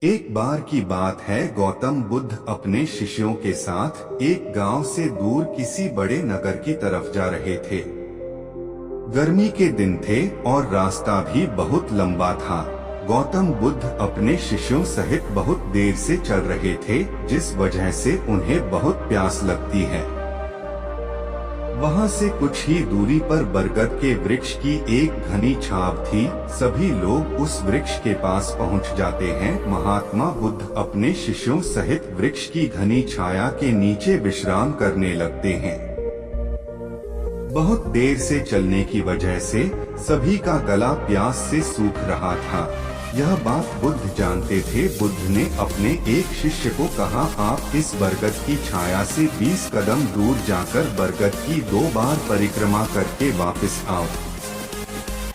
एक बार की बात है, गौतम बुद्ध अपने शिष्यों के साथ एक गांव से दूर किसी बड़े नगर की तरफ जा रहे थे। गर्मी के दिन थे और रास्ता भी बहुत लंबा था। गौतम बुद्ध अपने शिष्यों सहित बहुत देर से चल रहे थे, जिस वजह से उन्हें बहुत प्यास लगती है। वहाँ से कुछ ही दूरी पर बरगद के वृक्ष की एक घनी छाव थी। सभी लोग उस वृक्ष के पास पहुँच जाते हैं। महात्मा बुद्ध अपने शिष्यों सहित वृक्ष की घनी छाया के नीचे विश्राम करने लगते हैं। बहुत देर से चलने की वजह से सभी का गला प्यास से सूख रहा था। यह बात बुद्ध जानते थे। बुद्ध ने अपने एक शिष्य को कहा, आप इस बरगद की छाया से 20 कदम दूर जाकर बरगद की 2 बार परिक्रमा करके वापस आओ।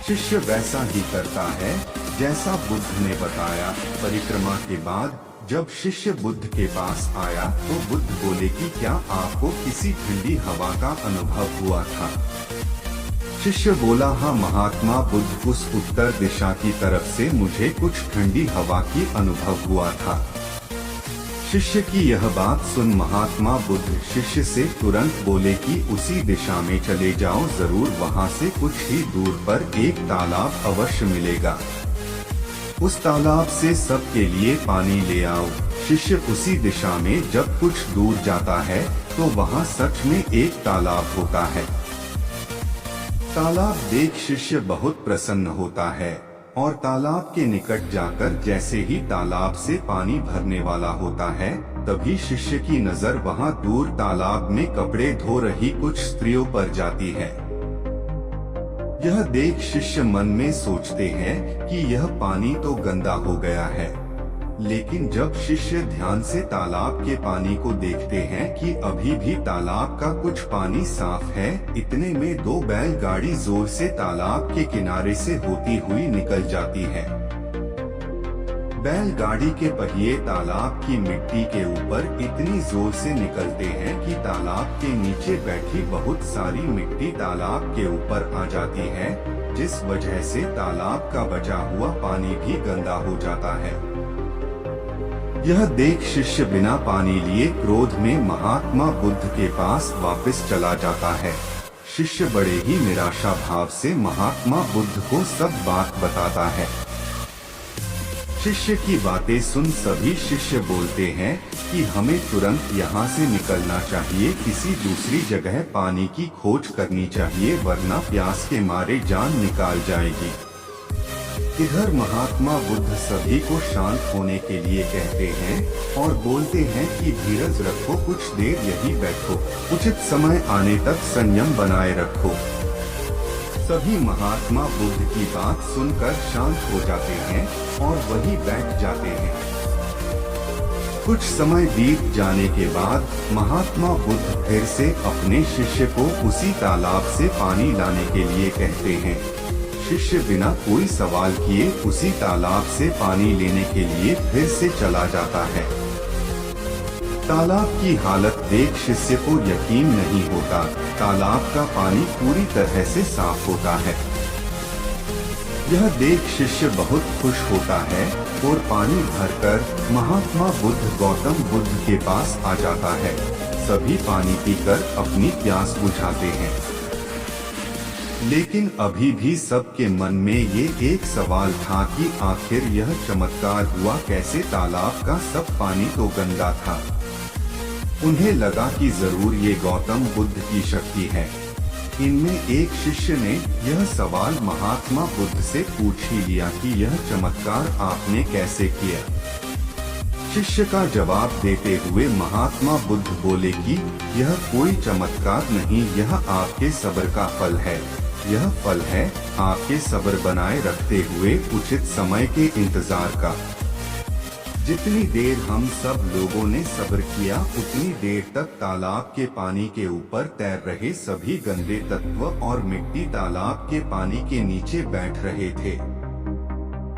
शिष्य वैसा ही करता है जैसा बुद्ध ने बताया। परिक्रमा के बाद जब शिष्य बुद्ध के पास आया तो बुद्ध बोले कि क्या आपको किसी ठंडी हवा का अनुभव हुआ था? शिष्य बोला, हाँ महात्मा बुद्ध, उस उत्तर दिशा की तरफ से मुझे कुछ ठंडी हवा की अनुभव हुआ था। शिष्य की यह बात सुन महात्मा बुद्ध शिष्य से तुरंत बोले कि उसी दिशा में चले जाओ, जरूर वहाँ से कुछ ही दूर पर एक तालाब अवश्य मिलेगा। उस तालाब से सबके लिए पानी ले आओ। शिष्य उसी दिशा में जब कुछ दूर जाता है तो वहाँ सच में एक तालाब होता है। तालाब देख शिष्य बहुत प्रसन्न होता है और तालाब के निकट जाकर जैसे ही तालाब से पानी भरने वाला होता है, तभी शिष्य की नजर वहां दूर तालाब में कपड़े धो रही कुछ स्त्रियों पर जाती है। यह देख शिष्य मन में सोचते हैं कि यह पानी तो गंदा हो गया है। लेकिन जब शिष्य ध्यान से तालाब के पानी को देखते हैं कि अभी भी तालाब का कुछ पानी साफ है, इतने में 2 बैलगाड़ी जोर से तालाब के किनारे से होती हुई निकल जाती है। बैलगाड़ी के पहिए तालाब की मिट्टी के ऊपर इतनी जोर से निकलते हैं कि तालाब के नीचे बैठी बहुत सारी मिट्टी तालाब के ऊपर आ जाती है, जिस वजह से तालाब का बचा हुआ पानी भी गंदा हो जाता है। यह देख शिष्य बिना पानी लिए क्रोध में महात्मा बुद्ध के पास वापस चला जाता है। शिष्य बड़े ही निराशा भाव से महात्मा बुद्ध को सब बात बताता है। शिष्य की बातें सुन सभी शिष्य बोलते हैं कि हमें तुरंत यहाँ से निकलना चाहिए, किसी दूसरी जगह पानी की खोज करनी चाहिए, वरना प्यास के मारे जान निकाल जाएगी। इधर महात्मा बुद्ध सभी को शांत होने के लिए कहते हैं और बोलते हैं कि धीरज रखो, कुछ देर यहीं बैठो, उचित समय आने तक संयम बनाए रखो। सभी महात्मा बुद्ध की बात सुनकर शांत हो जाते हैं और वहीं बैठ जाते हैं। कुछ समय बीत जाने के बाद महात्मा बुद्ध फिर से अपने शिष्य को उसी तालाब से पानी लाने के लिए कहते हैं। शिष्य बिना कोई सवाल किए उसी तालाब से पानी लेने के लिए फिर से चला जाता है। तालाब की हालत देख शिष्य को यकीन नहीं होता। तालाब का पानी पूरी तरह से साफ होता है। यह देख शिष्य बहुत खुश होता है और पानी भरकर महात्मा बुद्ध गौतम बुद्ध के पास आ जाता है। सभी पानी पीकर अपनी प्यास बुझाते हैं। लेकिन अभी भी सबके मन में ये एक सवाल था कि आखिर यह चमत्कार हुआ कैसे? तालाब का सब पानी तो गंदा था। उन्हें लगा कि जरूर ये गौतम बुद्ध की शक्ति है। इनमें एक शिष्य ने यह सवाल महात्मा बुद्ध से पूछ ही लिया कि यह चमत्कार आपने कैसे किया? शिष्य का जवाब देते हुए महात्मा बुद्ध बोले कि यह कोई चमत्कार नहीं, यह आपके सब्र का फल है। यह फल है आपके सब्र बनाए रखते हुए उचित समय के इंतजार का। जितनी देर हम सब लोगों ने सब्र किया, उतनी देर तक तालाब के पानी के ऊपर तैर रहे सभी गंदे तत्व और मिट्टी तालाब के पानी के नीचे बैठ रहे थे।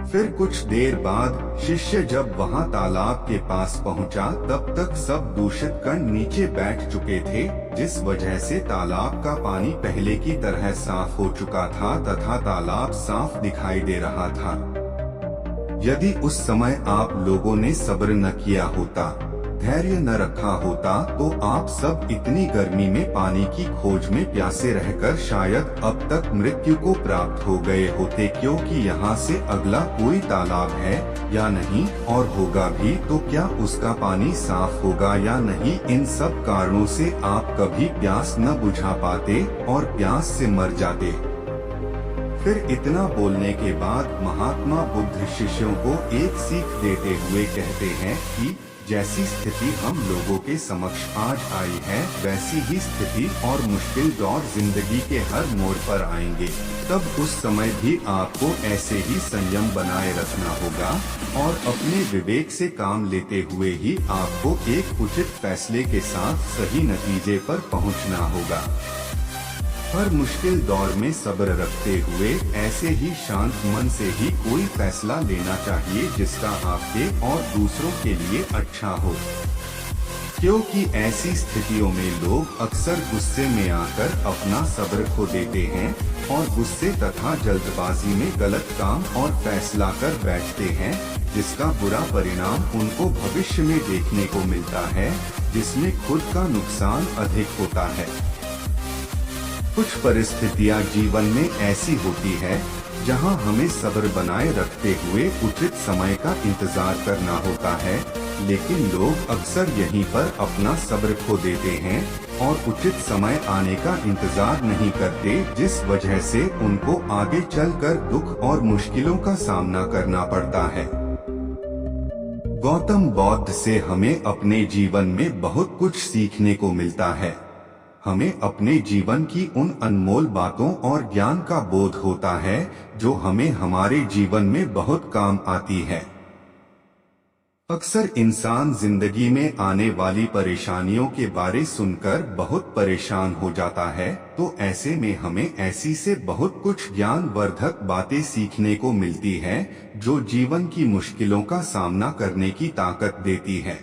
फिर कुछ देर बाद शिष्य जब वहां तालाब के पास पहुंचा, तब तक सब दूषित कण नीचे बैठ चुके थे, जिस वजह से तालाब का पानी पहले की तरह साफ हो चुका था तथा तालाब साफ दिखाई दे रहा था। यदि उस समय आप लोगों ने सब्र न किया होता, धैर्य न रखा होता, तो आप सब इतनी गर्मी में पानी की खोज में प्यासे रहकर शायद अब तक मृत्यु को प्राप्त हो गए होते, क्योंकि यहाँ से अगला कोई तालाब है या नहीं, और होगा भी तो क्या उसका पानी साफ होगा या नहीं। इन सब कारणों से आप कभी प्यास न बुझा पाते और प्यास से मर जाते। फिर इतना बोलने के बाद महात्मा बुद्ध शिष्यों को एक सीख देते हुए कहते हैं कि जैसी स्थिति हम लोगों के समक्ष आज आई है, वैसी ही स्थिति और मुश्किल दौर जिंदगी के हर मोड़ पर आएंगे। तब उस समय भी आपको ऐसे ही संयम बनाए रखना होगा और अपने विवेक से काम लेते हुए ही आपको एक उचित फैसले के साथ सही नतीजे पर पहुंचना होगा। हर मुश्किल दौर में सब्र रखते हुए ऐसे ही शांत मन से ही कोई फैसला लेना चाहिए जिसका आपके और दूसरों के लिए अच्छा हो, क्योंकि ऐसी स्थितियों में लोग अक्सर गुस्से में आकर अपना सब्र खो देते हैं और गुस्से तथा जल्दबाजी में गलत काम और फैसला कर बैठते हैं, जिसका बुरा परिणाम उनको भविष्य में देखने को मिलता है, जिसमें खुद का नुकसान अधिक होता है। कुछ परिस्थितियां जीवन में ऐसी होती है जहां हमें सब्र बनाए रखते हुए उचित समय का इंतजार करना होता है, लेकिन लोग अक्सर यहीं पर अपना सब्र खो देते हैं और उचित समय आने का इंतजार नहीं करते, जिस वजह से उनको आगे चलकर दुख और मुश्किलों का सामना करना पड़ता है। गौतम बुद्ध से हमें अपने जीवन में बहुत कुछ सीखने को मिलता है। हमें अपने जीवन की उन अनमोल बातों और ज्ञान का बोध होता है जो हमें हमारे जीवन में बहुत काम आती है। अक्सर इंसान जिंदगी में आने वाली परेशानियों के बारे सुनकर बहुत परेशान हो जाता है, तो ऐसे में हमें ऐसी से बहुत कुछ ज्ञानवर्धक बातें सीखने को मिलती है जो जीवन की मुश्किलों का सामना करने की ताकत देती है।